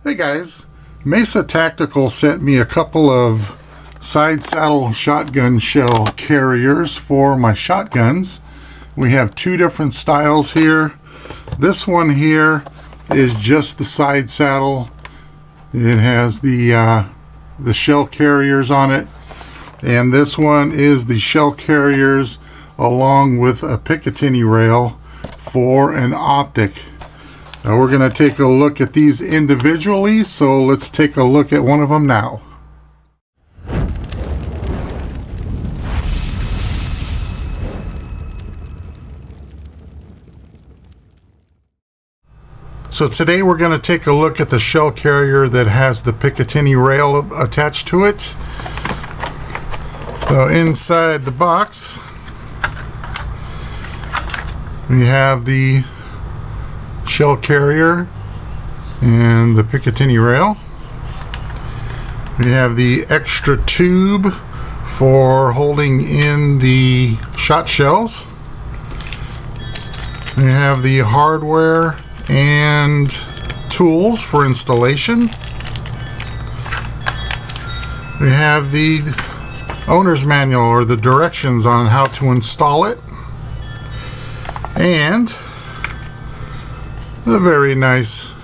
Hey guys, Mesa Tactical sent me a couple of side saddle shotgun shell carriers for my shotguns. We have two different styles here. This one here is just the side saddle. It has the shell carriers on it, and this one is the shell carriers along with a Picatinny rail for an optic. Now we're going to take a look at these individually, so let's take a look at one of them now. So today we're going to take a look at the shell carrier that has the Picatinny rail attached to it. So inside the box we have the shell carrier and the Picatinny rail. We have the extra tube for holding in the shot shells. We have the hardware and tools for installation. We have the owner's manual, or the directions on how to install it, and the very nice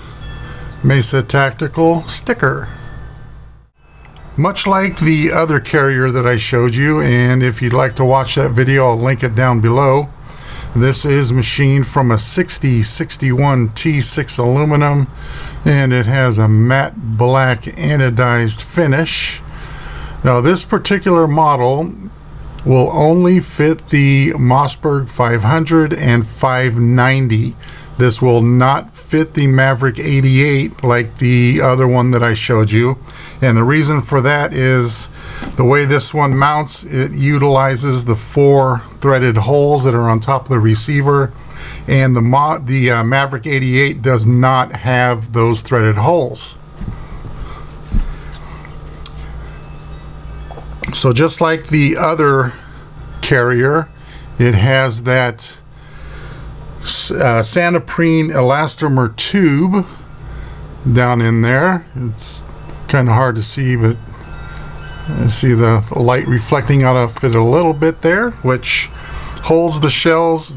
Mesa Tactical sticker. Much like the other carrier that I showed you, and if you'd like to watch that video, I'll link it down below. This is machined from a 6061 T6 aluminum, and it has a matte black anodized finish. Now this particular model will only fit the Mossberg 500 and 590. This will not fit the Maverick 88 like the other one that I showed you, and the reason for that is the way this one mounts. It utilizes the 4 threaded holes that are on top of the receiver, and the Maverick 88 does not have those threaded holes. So just like the other carrier, it has that Santoprene elastomer tube down in there. It's kind of hard to see, but I see the light reflecting off it a little bit there, which holds the shells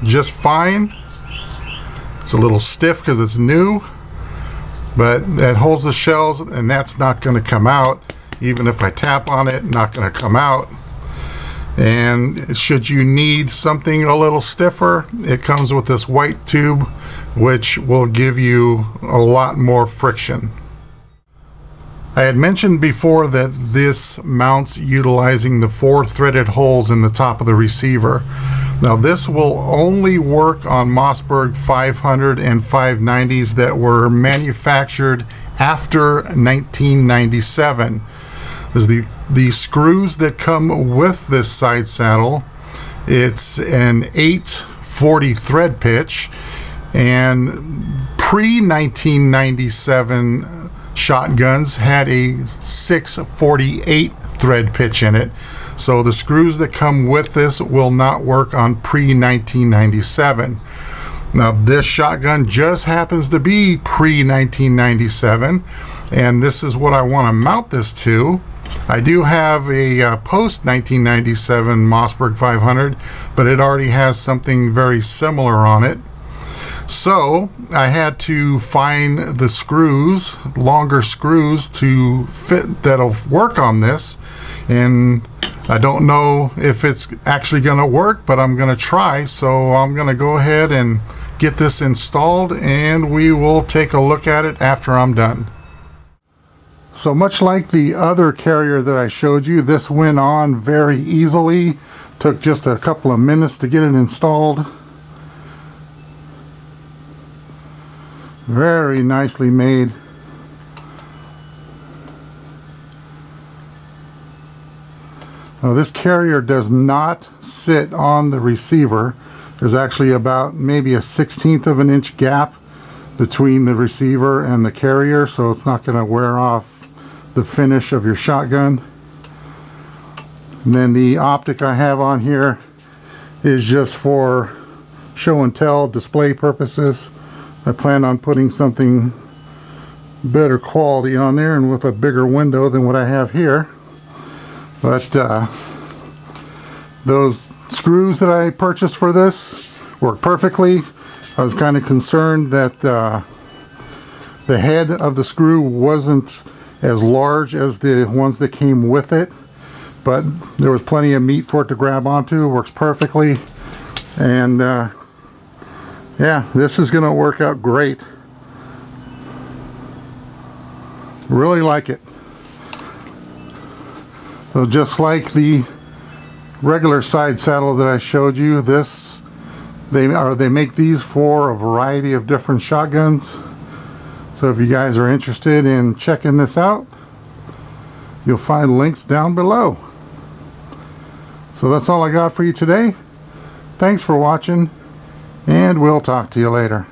just fine. It's a little stiff because it's new, but that holds the shells, and that's not going to come out. Even if I tap on it, not going to come out. And should you need something a little stiffer, it comes with this white tube, which will give you a lot more friction. I had mentioned before that this mounts utilizing the 4 threaded holes in the top of the receiver. Now this will only work on Mossberg 500 and 590s that were manufactured after 1997. The screws that come with this side saddle, it's an 840 thread pitch, and pre-1997 shotguns had a 648 thread pitch in it. So the screws that come with this will not work on pre-1997. Now this shotgun just happens to be pre-1997, and this is what I want to mount this to. I do have a post-1997 Mossberg 500, but it already has something very similar on it. So I had to find the screws, longer screws to fit that'll work on this, and I don't know if it's actually going to work, but I'm going to try. So I'm going to go ahead and get this installed, and we will take a look at it after I'm done. So much like the other carrier that I showed you, this went on very easily. Took just a couple of minutes to get it installed. Very nicely made. Now this carrier does not sit on the receiver. There's actually about maybe a 1/16 of an inch gap between the receiver and the carrier, so it's not going to wear off the finish of your shotgun. And then the optic I have on here is just for show and tell display purposes. I plan on putting something better quality on there and with a bigger window than what I have here. But those screws that I purchased for this work perfectly. I was kind of concerned that the head of the screw wasn't as large as the ones that came with it, but there was plenty of meat for it to grab onto. It works perfectly, and yeah, this is gonna work out great. Really like it. So just like the regular side saddle that I showed you, they make these for a variety of different shotguns. So if you guys are interested in checking this out, you'll find links down below. So that's all I got for you today. Thanks for watching, and we'll talk to you later.